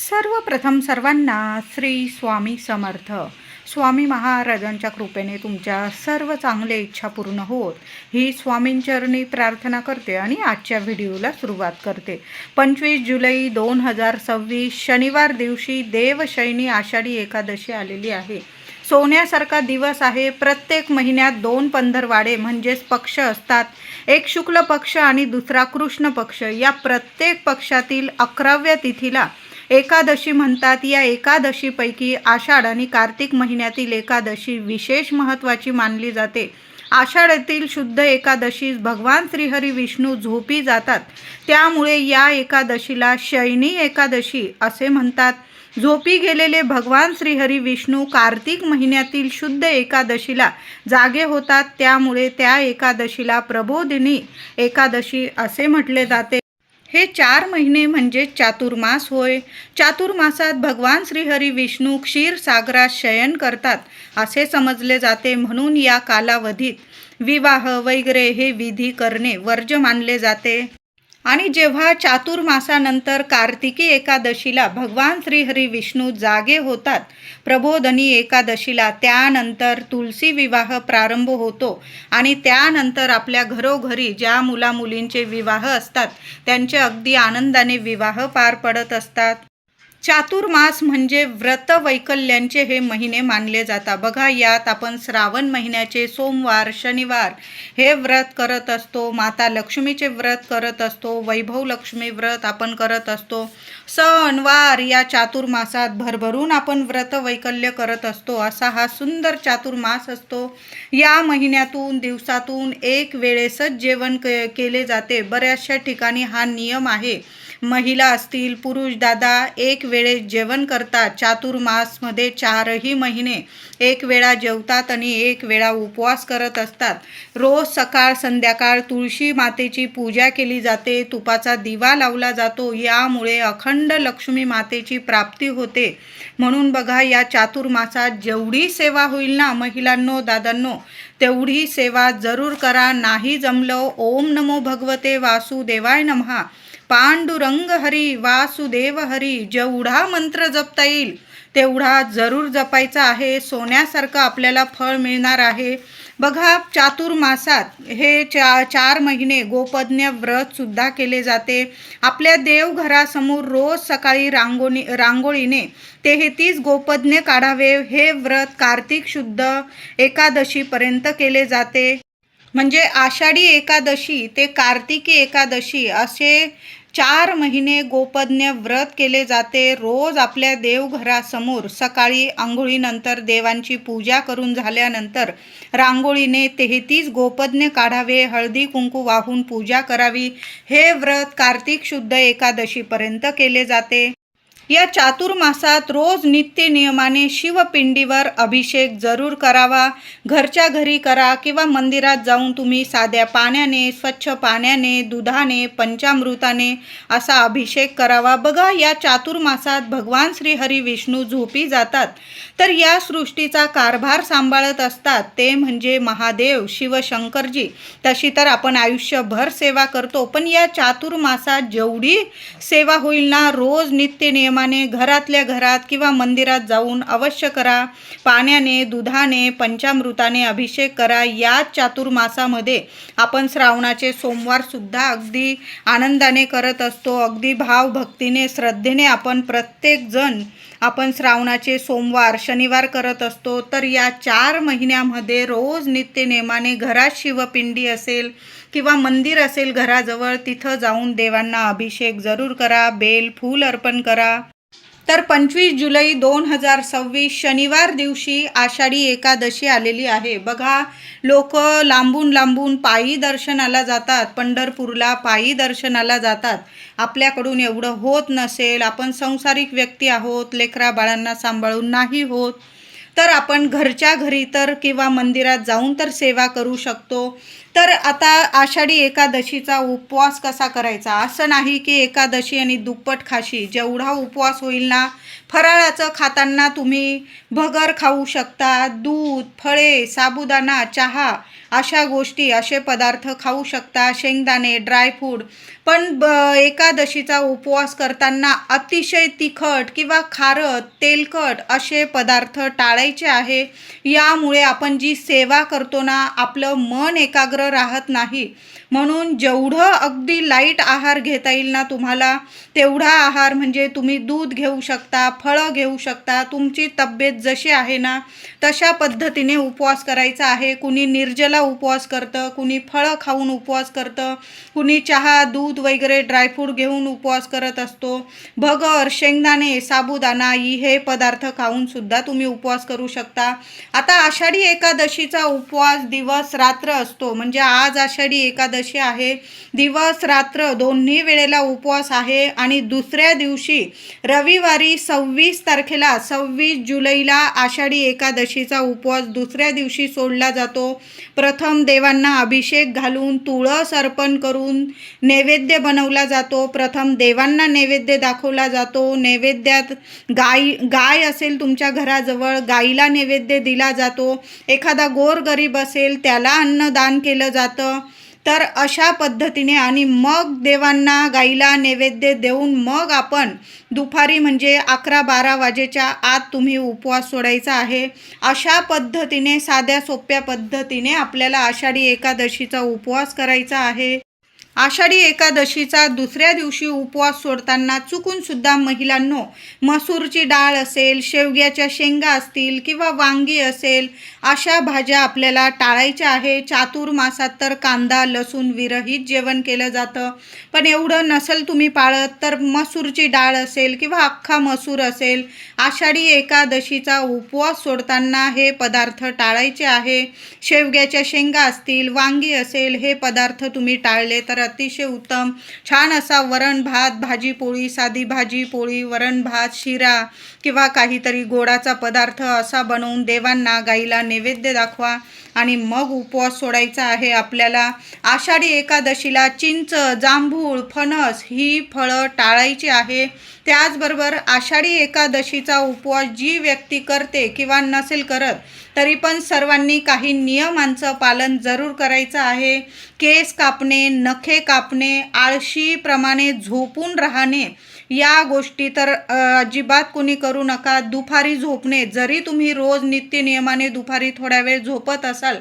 सर्वप्रथम सर्वांना श्री स्वामी समर्थ. स्वामी महाराजांच्या कृपेने तुमच्या सर्व चांगल्या इच्छा पूर्ण होत ही स्वामींचरणी प्रार्थना करते आणि आजच्या व्हिडिओला सुरुवात करते. 25 जुलै 2026 शनिवार दिवशी देवशयनी आषाढी एकादशी आलेली आहे. सोन्यासारखा दिवस आहे. प्रत्येक महिन्यात 2 पंधरवाडे म्हणजेच पक्ष असतात. एक शुक्ल पक्ष आणि दुसरा कृष्ण पक्ष. या प्रत्येक पक्षातील 11व्या तिथीला एकादशी म्हणतात. या एकादशीपैकी आषाढ आणि कार्तिक महिन्यातील एकादशी विशेष महत्त्वाची मानली जाते. आषाढातील शुद्ध एकादशीस भगवान श्रीहरी विष्णू झोपी जातात, त्यामुळे या एकादशीला शयनी एकादशी असे म्हणतात. झोपी गेलेले भगवान श्रीहरी विष्णू कार्तिक महिन्यातील शुद्ध एकादशीला जागे होतात, त्यामुळे त्या एकादशीला प्रबोधिनी एकादशी असे म्हटले जाते. हे 4 महिने म्हणजे चातुर्मास होय. चातुर्मासात भगवान श्रीहरी विष्णू क्षीरसागरात शयन करतात असे समजले जाते. म्हणून या कालावधीत विवाह वगैरे हे विधी करणे वर्ज्य मानले जाते. आणि जेव्हा चातुर्मासानंतर कार्तिकी एकादशीला भगवान श्रीहरी विष्णू जागे होतात प्रबोधनी एकादशीला, त्यानंतर तुलसी विवाह प्रारंभ होतो आणि त्यानंतर आपल्या घरोघरी ज्या मुलामुलींचे विवाह असतात त्यांचे अगदी आनंदाने विवाह पार पडत असतात. चातुर्मास म्हणजे व्रत वैकल्यांचे हे महिने मानले जातात. बघा, यात आपण श्रावण महिन्याचे सोमवार शनिवार हे व्रत करत असतो. माता लक्ष्मीचे व्रत करत असतो. वैभव लक्ष्मी व्रत आपण करत असतो. सणवार या चातुर्मासात भरभरून आपण व्रत वैकल्य करत असतो. असा हा सुंदर चातुर्मास असतो. या महिन्यातून दिवसातून एक वेळेसच जेवण केले जाते. बऱ्याचशा ठिकाणी हा नियम आहे. महिला असतील पुरुष दादा एक वेळेस जेवण करतात. चातुर्मासमध्ये 4ही महिने एक वेळा जेवतात आणि एक वेळा उपवास करत असतात. रोज सकाळ संध्याकाळ तुळशी मातेची पूजा केली जाते. तुपाचा दिवा लावला जातो. यामुळे अखंड लक्ष्मी मातेची प्राप्ती होते. म्हणून बघा, या चातुर्मासात जेवढी सेवा होईल ना महिलांनो दादांनो, तेवढी सेवा जरूर करा. नाही जमलं ओम नमो भगवते वासुदेवाय नमः, पांडुरंग हरी वासुदेव हरी, जेवढा मंत्र जपता येईल तेवढा जरूर जपायचा आहे. सोन्यासारखं आपल्याला फळ मिळणार आहे. बघा, चातुर्मासात हे 4 महिने गोपज्ञ व्रत सुद्धा केले जाते. आपल्या देवघरासमोर रोज सकाळी रांगोळीने 33 गोपज्ञ काढावे. हे व्रत कार्तिक शुद्ध एकादशीपर्यंत केले जाते. म्हणजे आषाढी एकादशी ते कार्तिकी एकादशी असे 4 महिने गोपज्ञ व्रत केले जाते. रोज आपल्या देवघरासमोर सकाळी आंघोळीनंतर देवांची पूजा करून झाल्यानंतर रांगोळीने 33 गोपज्ञ काढावे. हळदी कुंकू वाहून पूजा करावी. हे व्रत कार्तिक शुद्ध एकादशीपर्यंत केले जाते. या चातुर्मासात रोज नित्य नियमाने शिवपिंडीवर अभिषेक जरूर करावा. घरच्या घरी करा किंवा मंदिरात जाऊन तुम्ही साध्या पाण्याने, स्वच्छ पाण्याने, दुधाने, पंचामृताने असा अभिषेक करावा. बघा, या चातुर्मासात भगवान श्रीहरी विष्णू झोपी जातात, तर या सृष्टीचा कारभार सांभाळत असतात ते म्हणजे महादेव शिवशंकरजी. तशी तर आपण आयुष्यभर सेवा करतो, पण या चातुर्मासात जेवढी सेवा होईल ना रोज नित्य नियम घरातल्या घरात किंवा मंदिरात जाऊन अवश्य करा. पाण्याने, दुधाने, पंचामृताने अभिषेक करा. या चातुर्मासामध्ये आपण श्रावणाचे सोमवार सुद्धा अगदी आनंदाने करत असतो. अगदी भावभक्तीने श्रद्धेने आपण प्रत्येक जण आपण श्रावणाचे सोमवार शनिवार करत असतो. तर या 4 महिन्यामध्ये रोज नित्य नेमाने घरात शिवपिंडी असेल किंवा मंदिर असेल घराजवळ, तिथं जाऊन देवांना अभिषेक जरूर करा. बेल फूल अर्पण करा. तर 25 जुलै 2026 शनिवार दिवशी आषाढी एकादशी आलेली आहे. बघा, लोक लांबून लांबून पायी दर्शनाला जातात. पंढरपूरला पायी दर्शनाला जातात. आपल्याकडून एवढं होत नसेल, आपण संसारिक व्यक्ती आहोत, लेकरा बाळांना सांभाळून नाही होत, तर आपण घरच्या घरी तर किंवा मंदिरात जाऊन तर सेवा करू शकतो. तर आता आषाढी एकादशीचा उपवास कसा करायचा, असं नाही की एकादशी आणि दुप्पट खाशी. जेवढा उपवास होईल ना, फराळाचं खाताना तुम्ही भगर खाऊ शकता, दूध, फळे, साबुदाणा, चहा अशा गोष्टी, असे पदार्थ खाऊ शकता, शेंगदाणे, ड्रायफ्रूट. पण एकादशीचा उपवास करताना अतिशय तिखट किंवा खारट, तेलकट असे पदार्थ टाळायचे आहे. यामुळे आपण जी सेवा करतो ना, आपलं मन एकाग्र राहत नाही. म्हणून जेवढं अगदी लाईट आहार घेता येईल ना तुम्हाला, तेवढा आहार, म्हणजे तुम्ही दूध घेऊ शकता, फळं घेऊ शकता. तुमची तब्येत जशी आहे ना तशा पद्धतीने उपवास करायचा आहे. कुणी निर्जला उपवास करतं, कुणी फळं खाऊन उपवास करतं, कुणी चहा, दूध वगैरे ड्रायफ्रूट घेऊन उपवास करत असतो. भगर, शेंगदाणे, साबुदाणा हे पदार्थ खाऊन सुद्धा तुम्ही उपवास करू शकता. आता आषाढी एकादशीचा उपवास दिवस रात्र असतो. म्हणजे आज आषाढी एकादशी आहे, दिवस रात्र दोन्ही वेळेला उपवास आहे. आणि दुसऱ्या दिवशी रविवारी 26 तारखेला, 26 जुलैला आषाढी एकादशीचा उपवास दुसऱ्या दिवशी सोडला जातो. प्रथम देवांना अभिषेक घालून, तुळस अर्पण करून नैवेद्य बनवला जातो. प्रथम देवांना नैवेद्य दाखवला जातो. नैवेद्यात गाय असेल तुमच्या घराजवळ, गाईला नैवेद्य दिला जातो. एखादा गोरगरीब असेल त्याला अन्नदान केलं जातं. तर अशा पद्धतीने, आणि मग देवांना, गाईला नैवेद्य देऊन मग आपण दुपारी म्हणजे 11-12 वाजेच्या आत तुम्ही उपवास सोडायचा आहे. अशा पद्धतीने, साध्या सोप्या पद्धतीने आपल्याला आषाढी एकादशीचा उपवास करायचा आहे. आषाढी एकादशीचा दुसऱ्या दिवशी उपवास सोडताना चुकून सुद्धा महिलांनो, मसूरची डाळ असेल, शेवग्याच्या शेंगा असतील किंवा वांगी असेल, अशा भाज्या आपल्याला टाळायच्या आहे. चातुर्मासात तर कांदा लसूण विरहित जेवण केलं जातं. पण एवढं नसेल तुम्ही पाळत तर मसूरची डाळ असेल किंवा अख्खा मसूर असेल, आषाढी एकादशीचा उपवास सोडताना हे पदार्थ टाळायचे आहे. शेवग्याच्या शेंगा असतील, वांगी असेल, हे पदार्थ तुम्ही टाळले तर अतिशय उत्तम. छान असा वरण भात, भाजी पोळी, साधी भाजी पोळी, वरण भात, शिरा किंवा काहीतरी गोडाचा पदार्थ असा बनवून देवांना, गाईला नैवेद्य दाखवा आणि मग उपवास सोडायचा आहे आपल्याला. आषाढी एकादशीला चिंच, जांभूळ, फणस ही फळं टाळायची आहे. त्याचबरोबर आषाढी एकादशीचा उपवास जी व्यक्ती करते किंवा नसेल करत तरी पण सर्वांनी काही नियमांचं पालन जरूर करायचं आहे. केस कापणे, नखे कापणे, आळशीप्रमाणे झोपून राहणे या गोष्टी तर अजिबात कोणी करू नका. दुपारी झोपणे, जरी तुम्ही रोज नित्यनियमाने दुपारी थोड्या वेळ झोपत असाल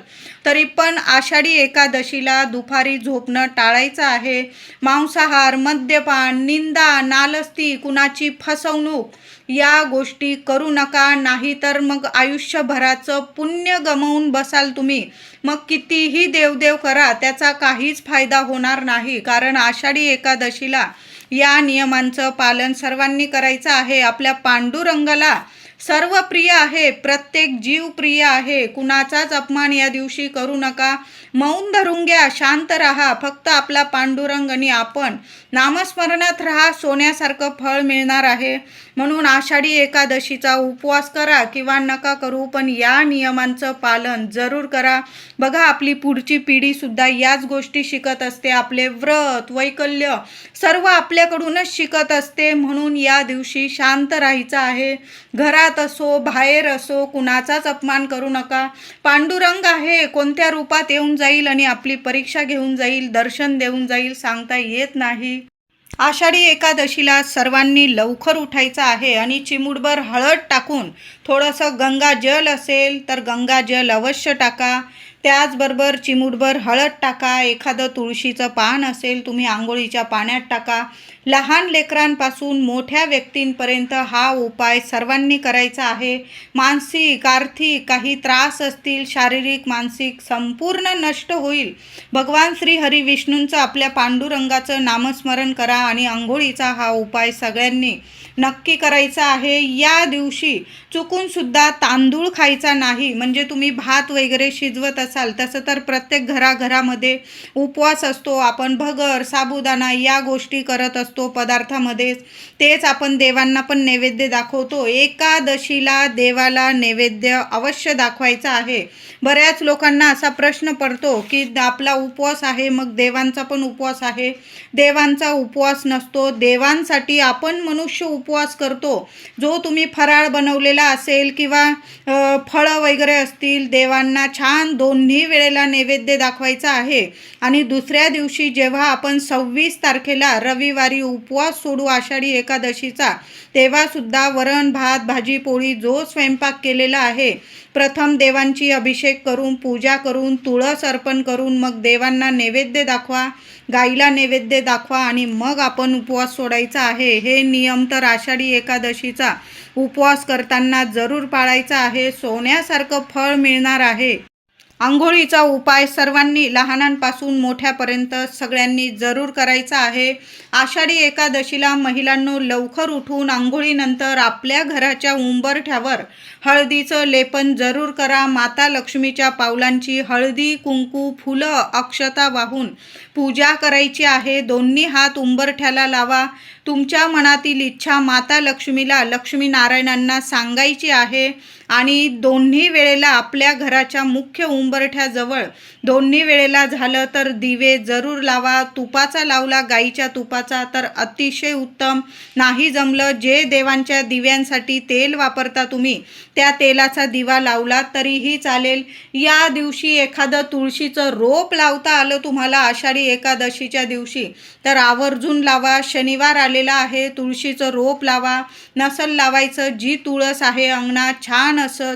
तरी पण आषाढी एकादशीला दुपारी झोपणं टाळायचं आहे. मांसाहार, मद्यपान, निंदा, नालस्ती, कुणाची फसवणूक या गोष्टी करू नका. नाहीतर मग आयुष्यभराचं पुण्य गमावून बसाल तुम्ही. मग कितीही देवदेव करा त्याचा काहीच फायदा होणार नाही. कारण आषाढी एकादशीला या नियमांचं पालन सर्वांनी करायचं आहे. आपल्या पांडुरंगाला सर्व प्रिय आहे, प्रत्येक जीव प्रिय आहे. कुणाचाच अपमान या दिवशी करू नका. मौन धरून घ्या, शांत राहा. फक्त आपला पांडुरंग आणि आपण नामस्मरणात राहा, सोन्यासारखं फळ मिळणार आहे. म्हणून आषाढी एकादशीचा उपवास करा किंवा नका करू, पण या नियमांचं पालन जरूर करा. बघा, आपली पुढची पिढीसुद्धा याच गोष्टी शिकत असते. आपले व्रत, वैकल्य सर्व आपल्याकडूनच शिकत असते. म्हणून या दिवशी शांत राहायचं आहे. घरात असो, बाहेर असो, कुणाचाच अपमान करू नका. पांडुरंग आहे, कोणत्या रूपात येऊन जाईल आणि आपली परीक्षा घेऊन जाईल, दर्शन देऊन जाईल, सांगता येत नाही. आषाढी एकादशीला सर्वांनी लवकर उठायचं आहे आणि चिमूटभर हळद टाकून, थोडंसं गंगाजल असेल तर गंगाजल अवश्य टाका. त्याचबरोबर चिमूटभर हळद टाका. एखादं तुळशीचं पान असेल तुम्ही आंघोळीच्या पाण्यात टाका. लहान लेकरांपासून मोठ्या व्यक्तींपर्यंत हा उपाय सर्वांनी करायचा आहे. मानसिक, आर्थिक काही त्रास असतील, शारीरिक, मानसिक, संपूर्ण नष्ट होईल. भगवान श्री हरी विष्णूंचं, आपल्या पांडुरंगाचं नामस्मरण करा आणि आंघोळीचा हा उपाय सगळ्यांनी नक्की करायचा आहे. या दिवशी चुकून सुद्धा तांदूळ खायचा नाही. म्हणजे तुम्ही भात वगैरे शिजवत असाल, तसं तर प्रत्येक घराघरामध्ये उपवास असतो. आपण भगर, साबुदाणा या गोष्टी करत असतो. असतो पदार्थामध्येच, तेच आपण देवांना पण नैवेद्य दाखवतो. एकादशीला देवाला नैवेद्य अवश्य दाखवायचा आहे. बऱ्याच लोकांना असा प्रश्न पडतो की आपला उपवास आहे, मग देवांचा पण उपवास आहे. देवांचा उपवास नसतो. देवांसाठी आपण मनुष्य उपवास करतो. जो तुम्ही फराळ बनवलेला असेल किंवा फळं वगैरे असतील, देवांना छान दोन्ही वेळेला नैवेद्य दाखवायचा आहे. आणि दुसऱ्या दिवशी जेव्हा आपण 26 तारखेला रविवारी उपवास सोडू आषाढी एकादशीचा, तेव्हासुद्धा वरण भात भाजी पोळी जो स्वयंपाक केलेला आहे, प्रथम देवांची अभिषेक करून पूजा करून तुळस अर्पण करून मग देवांना नैवेद्य दाखवा, गाईला नैवेद्य दाखवा आणि मग आपण उपवास सोडायचा आहे. हे नियम तर आषाढी एकादशीचा उपवास करताना जरूर पाळायचा आहे. सोन्यासारखं फळ मिळणार आहे. आंघोळीचा उपाय सर्वांनी लहानांपासून मोठ्यापर्यंत सगळ्यांनी जरूर करायचा आहे. आषाढी एकादशीला महिलांनो लवकर उठून आंघोळीनंतर आपल्या घराच्या उंबरठ्यावर हळदीचं लेपन जरूर करा. माता लक्ष्मीच्या पावलांची हळदी कुंकू फुलं अक्षता वाहून पूजा करायची आहे. दोन्ही हात उंबरठ्याला लावा. तुमच्या मनातील इच्छा माता लक्ष्मीला लक्ष्मीनारायणांना सांगायची आहे आणि दोन्ही वेळेला आपल्या घराच्या मुख्य उंबरठ्याजवळ दोन्ही वेळेला झालं तर दिवे जरूर लावा. तुपाचा लावला गाईच्या तुपाचा तर अतिशय उत्तम. नाही जमलं जे देवांच्या दिव्यांसाठी तेल वापरता तुम्ही त्या तेलाचा दिवा लावला तरीही चालेल. या दिवशी एखादं तुळशीचं रोप लावता आलं तुम्हाला आषाढी एकादशीच्या दिवशी तर आवर्जून लावा. शनिवार आलेला आहे, तुळशीचं रोप लावा. नसल लावायचं, जी तुळस आहे अंगणात छान असं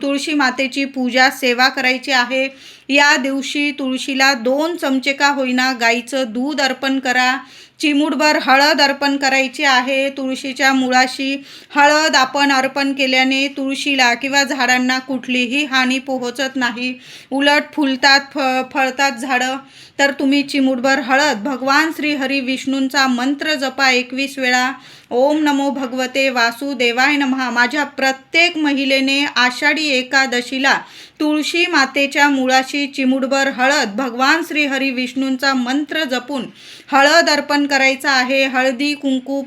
तुळशी मातेची पूजा सेवा करायची आहे. या दिवशी तुळशीला 2 चमचे का होईना गाईचं दूध अर्पण करा. चिमूटभर हळद अर्पण करायची आहे. तुळशीच्या मुळाशी हळद आपण अर्पण केल्याने तुळशीला किंवा झाडांना कुठलीही हानी पोहोचत नाही, उलट फुलतात फळतात झाडं. तर तुम्ही चिमूटभर हळद भगवान श्री हरी विष्णूंचा मंत्र जपा 21 वेळा. ओम नमो भगवते वासुदेवाय नमः. माझ्या प्रत्येक महिलेने आषाढी एकादशीला तुळशी मातेच्या मुळाशी चिमूटभर हळद भगवान श्री हरी विष्णूंचा मंत्र जपून हळद अर्पण करायचा आहे. हळदी कुंकू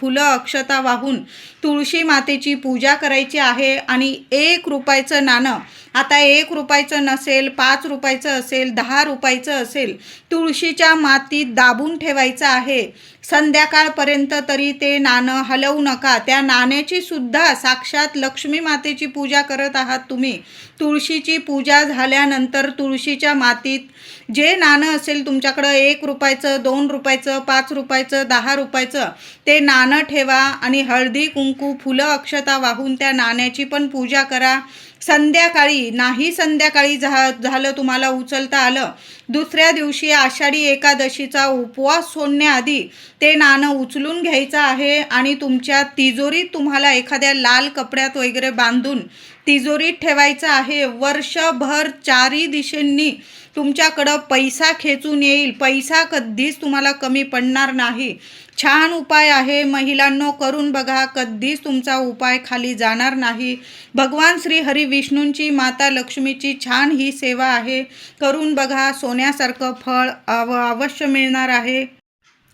फुलं अक्षता वाहून तुळशी मातेची पूजा करायची आहे. आणि 1 रुपयाचं नाणं, आता 1 रुपयाचं नसेल, 5 रुपयाचं असेल, 10 रुपयाचं असेल, तुळशीच्या मातीत दाबून ठेवायचं आहे. संध्याकाळपर्यंत तरी ते नाणं हलवू नका. त्या नाण्याची सुद्धा साक्षात लक्ष्मी मातेची पूजा करत आहात तुम्ही. तुळशीची पूजा झाल्यानंतर तुळशीच्या मातीत जे नाणं असेल तुमच्याकडं 1 रुपयाचं, 2 रुपयाचं, 5 रुपयाचं, 10 रुपयाचं ते नाणं ठेवा आणि हळदी कुंकू फुलं अक्षता वाहून त्या नाण्याची पण पूजा करा. संध्याकाळी नाही, संध्याकाळी झालं तुम्हाला उचलता आलं, दुसऱ्या दिवशी आषाढी एकादशीचा उपवास सोडण्याआधी ते नाणं उचलून घ्यायचं आहे आणि तुमच्या तिजोरीत तुम्हाला एखाद्या लाल कपड्यात वगैरे बांधून तिजोरीत ठेवायचं आहे. वर्षभर 4ही दिशेंनी तुमच्याकडं पैसा खेचून येईल. पैसा कधीच तुम्हाला कमी पडणार नाही. छान उपाय आहे महिलांनो, करून बघा. कधीच तुमचा उपाय खाली जाणार नाही. भगवान श्री हरी विष्णूंची माता लक्ष्मीची छान ही सेवा आहे. करून बघा. सोन्यासारखं फळ अवश्य मिळणार आहे.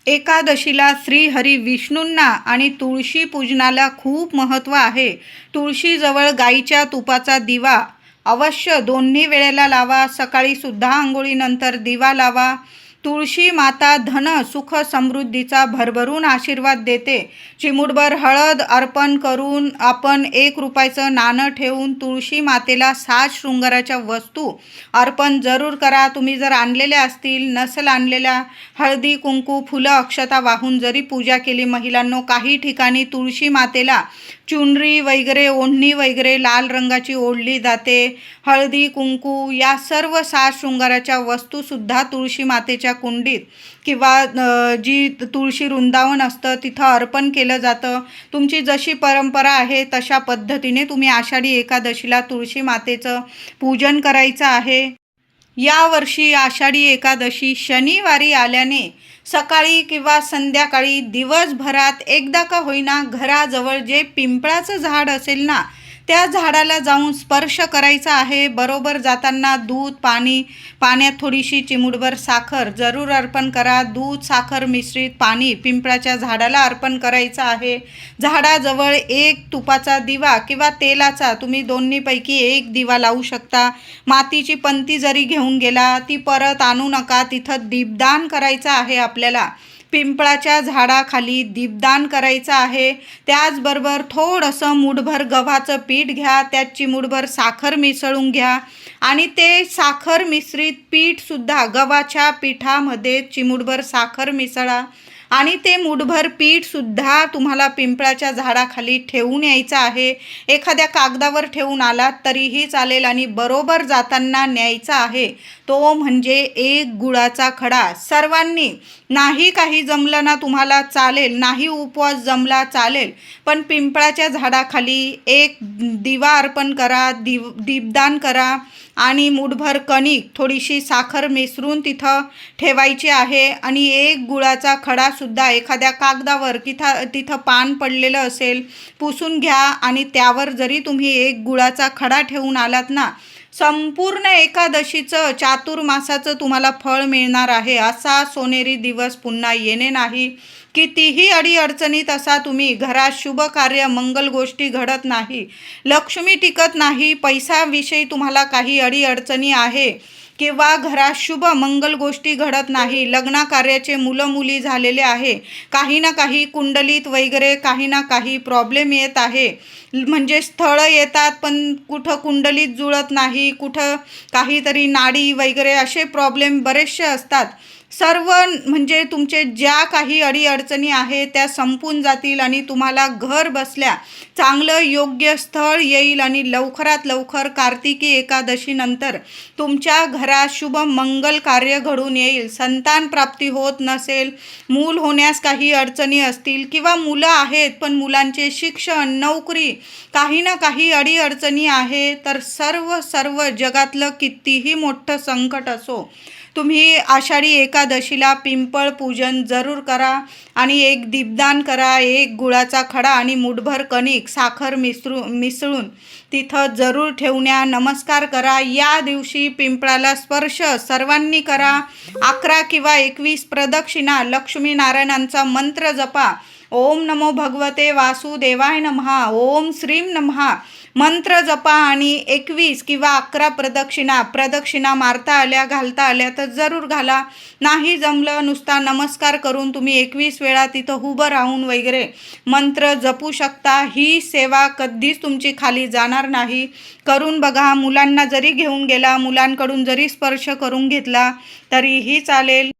एकादशीला श्री हरी विष्णूंना आणि तुळशी पूजनाला खूप महत्त्व आहे. तुळशीजवळ गाईच्या तुपाचा दिवा अवश्य दोन्ही वेळेला लावा. सकाळी सुद्धा आंघोळीनंतर दिवा लावा. तुळशी माता धन सुख समृद्धीचा भरभरून आशीर्वाद देते. चिमूटभर हळद अर्पण करून आपण 1 रुपयाचं नाणं ठेवून तुळशी मातेला 7 शृंगाराच्या वस्तू अर्पण जरूर करा. तुम्ही जर आणलेल्या असतील, नसल आणलेल्या, हळदी कुंकू फुलं अक्षता वाहून जरी पूजा केली महिलांनो, काही ठिकाणी तुळशी मातेला चुनरी वगैरे ओढणी वगैरे लाल रंगाची ओढली जाते. हळदी कुंकू या सर्व 7 शृंगाराच्या वस्तूसुद्धा तुळशी मातेच्या कुंडीत किंवा जी तुळशी वृंदावन असतं तिथं अर्पण केलं जातं. तुमची जशी परंपरा आहे तशा पद्धतीने तुम्ही आषाढी एकादशीला तुळशी मातेचं पूजन करायचं आहे. यावर्षी आषाढी एकादशी शनिवारी आल्याने सकाळी किंवा संध्याकाळी दिवसभरात एकदा का होईना घराजवळ जे पिंपळाचं झाड असेल ना त्या झाडाला जाऊन स्पर्श करायचा आहे. बरोबर जाताना दूध, पाण्यात थोडीशी चिमूटभर साखर जरूर अर्पण करा. दूध, साखर मिश्रित पाणी पिंपळाच्या झाडाला अर्पण करायचं आहे. झाडाजवळ एक तुपाचा दिवा किंवा तेलाचा, तुम्ही दोन्हीपैकी एक दिवा लावू शकता. मातीची पंती जरी घेऊन गेला ती परत आणू नका. तिथं दीपदान करायचं आहे. आपल्याला पिंपळाच्या झाडाखाली दीपदान करायचं आहे. त्याचबरोबर थोडंसं मूठभर गव्हाचं पीठ घ्या, त्यात चिमूटभर साखर मिसळून घ्या आणि ते साखर मिश्रित पीठसुद्धा गव्हाच्या पिठामध्ये चिमूटभर साखर मिसळा आणि ते मूठभर पीठसुद्धा तुम्हाला पिंपळाच्या झाडाखाली ठेवून यायचं आहे. एखाद्या कागदावर ठेवून आलात तरीही चालेल आणि बरोबर जाताना न्यायचा आहे. तो म्हणजे एक गुळाचा खडा. सर्वांनी, नाही काही जमलं ना तुम्हाला चालेल, नाही उपवास जमला चालेल, पण पिंपळाच्या झाडाखाली एक दिवा अर्पण करा, दीपदान करा आणि मूठभर कणिक, थोडीशी साखर मिसळून तिथं ठेवायची आहे आणि एक गुळाचा खडासुद्धा एखाद्या कागदावर तिथं पान पडलेलं असेल पुसून घ्या आणि त्यावर जरी तुम्ही एक गुळाचा खडा ठेवून आलात ना, संपूर्ण एकादशीचं, चातुर्मासाचं तुम्हाला फळ मिळणार आहे. असा सोनेरी दिवस पुन्हा येणे नाही. कितीही अडीअडचणीत असा तुम्ही, घरात शुभ कार्य, मंगल गोष्टी घडत नाही, लक्ष्मी टिकत नाही, पैशाविषयी तुम्हाला काही अडीअडचणी आहे किंवा घरात शुभ मंगल गोष्टी घडत नाही, लग्न कार्याचे मुलं मुली झालेले आहे, काही ना काही कुंडलीत वगैरे काही ना काही प्रॉब्लेम येत आहे, म्हणजे स्थळं येतात पण कुठं कुंडलीत जुळत नाही, कुठं काहीतरी नाडी वगैरे असे प्रॉब्लेम बरेचसे असतात. सर्व म्हणजे तुमचे ज्या काही अडीअडचणी आहेत त्या संपून जातील आणि तुम्हाला घर बसल्या चांगलं योग्य स्थळ येईल आणि लवकरात लवकर कार्तिकी एकादशीनंतर तुमच्या घरात शुभ मंगल कार्य घडून येईल. संतान प्राप्ती होत नसेल, मूल होण्यास काही अडचणी असतील किंवा मुलं आहेत पण मुलांचे शिक्षण, नोकरी, काही ना काही अडीअडचणी आहे, तर सर्व जगातलं कितीही मोठं संकट असो, तुम्ही आषाढी एकादशीला पिंपळ पूजन जरूर करा आणि एक दीपदान करा. एक गुळाचा खडा आणि मूठभर कणिक, साखर मिसळून तिथं जरूर ठेवण्या, नमस्कार करा. या दिवशी पिंपळाला स्पर्श सर्वांनी करा. 11 किंवा 21 प्रदक्षिणा लक्ष्मीनारायणांचा मंत्र जपा. ओम नमो भगवते वासुदेवाय नमः, ओम श्रीं नमः मंत्र जपा आणि 21 किंवा 11 प्रदक्षिणा मारता आल्या, घालता आल्या तर जरूर घाला. नाही जमलं, नुसता नमस्कार करून तुम्ही 21 वेळा तिथं उभं राहून वगैरे मंत्र जपू शकता. ही सेवा कधीच तुमची खाली जाणार नाही. करून बघा. मुलांना जरी घेऊन गेला, मुलांकडून जरी स्पर्श करून घेतला तरीही चालेल.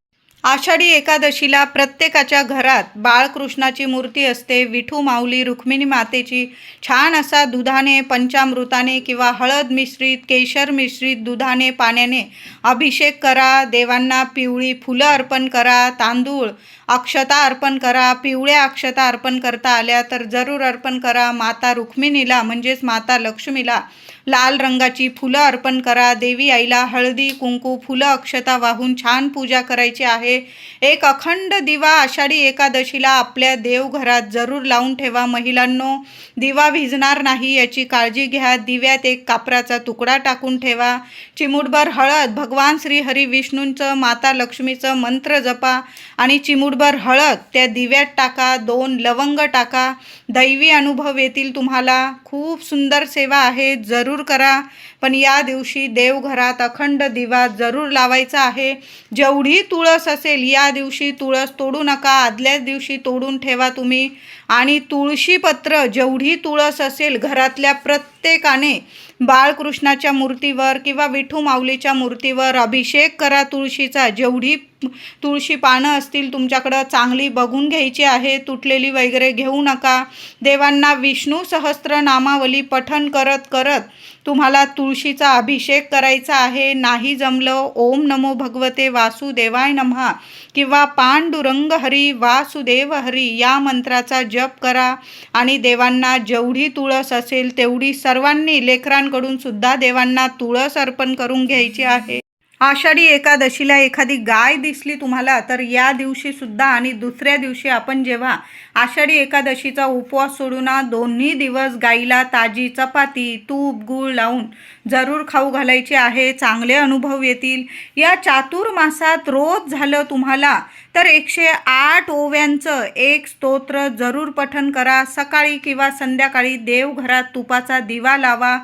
आषाढी एकादशीला प्रत्येकाच्या घरात बाळकृष्णाची मूर्ती असते. विठू माऊली, रुक्मिणी मातेची छान असा दुधाने, पंचामृताने किंवा हळद मिश्रित, केशर मिश्रित दुधाने, पाण्याने अभिषेक करा. देवांना पिवळी फुलं अर्पण करा, तांदूळ, अक्षता अर्पण करा. पिवळ्या अक्षता अर्पण करता आल्या तर जरूर अर्पण करा. माता रुक्मिणीला म्हणजेच माता लक्ष्मीला लाल रंगाची फुलं अर्पण करा. देवी आईला हळदी, कुंकू, फुलं, अक्षता वाहून छान पूजा करायची आहे. एक अखंड दिवा आषाढी एकादशीला आपल्या देवघरात जरूर लावून ठेवा. महिलांनो, दिवा भिजणार नाही याची काळजी घ्या. दिव्यात एक कापराचा तुकडा टाकून ठेवा. चिमूटभर हळद, भगवान श्री हरी विष्णूंचं, माता लक्ष्मीचं मंत्र जपा आणि चिमूटभर हळद त्या दिव्यात टाका. 2 लवंग टाका. दैवी अनुभव येतील तुम्हाला. खूप सुंदर सेवा आहे, जरूर करा. पण या दिवशी देवघरात अखंड दिवा जरूर लावायचा आहे. जेवढी तुळस असेल या दिवशी तुळस तोडू नका, आदल्याच दिवशी तोडून ठेवा तुम्ही. आणि तुळशीपत्र, जेवढी तुळस असेल घरातल्या प्रत्येकाने बाळकृष्णाच्या मूर्तीवर किंवा विठू माऊलीच्या मूर्तीवर अभिषेक करा तुळशीचा. जेवढी तुळशी पानं असतील तुमच्याकडं चांगली बघून घ्यायची आहे, तुटलेली वगैरे घेऊ नका. देवांना विष्णू सहस्त्रनामावली पठण करत करत तुम्हाला तुळशीचा अभिषेक करायचा आहे. नाही जमलं, ओम नमो भगवते वासुदेवाय नमः किंवा पांडुरंग हरी वासुदेव हरी या मंत्राचा जप करा आणि देवांना जेवढी तुळस असेल तेवढी सर्वांनी, लेकरांकडून सुद्धा देवांना तुळस अर्पण करून घ्यायची आहे. आषाढी एकादशीला एखादी गाय दिसली तुम्हाला तर या दिवशी सुद्धा आणि दुसऱ्या दिवशी आपण जेव्हा आषाढी एकादशीचा उपवास सोडून दोन्ही दिवस गाईला ताजी चपाती तूप गूळ लावून जरूर खाऊ घालायचे आहे. चांगले अनुभव येतील. या चातुर्मासात रोज झालं तुम्हाला तर 108 ओव्यांचं एक स्तोत्र जरूर पठण करा. सकाळी किंवा संध्याकाळी देवघरात तुपाचा दिवा लावा.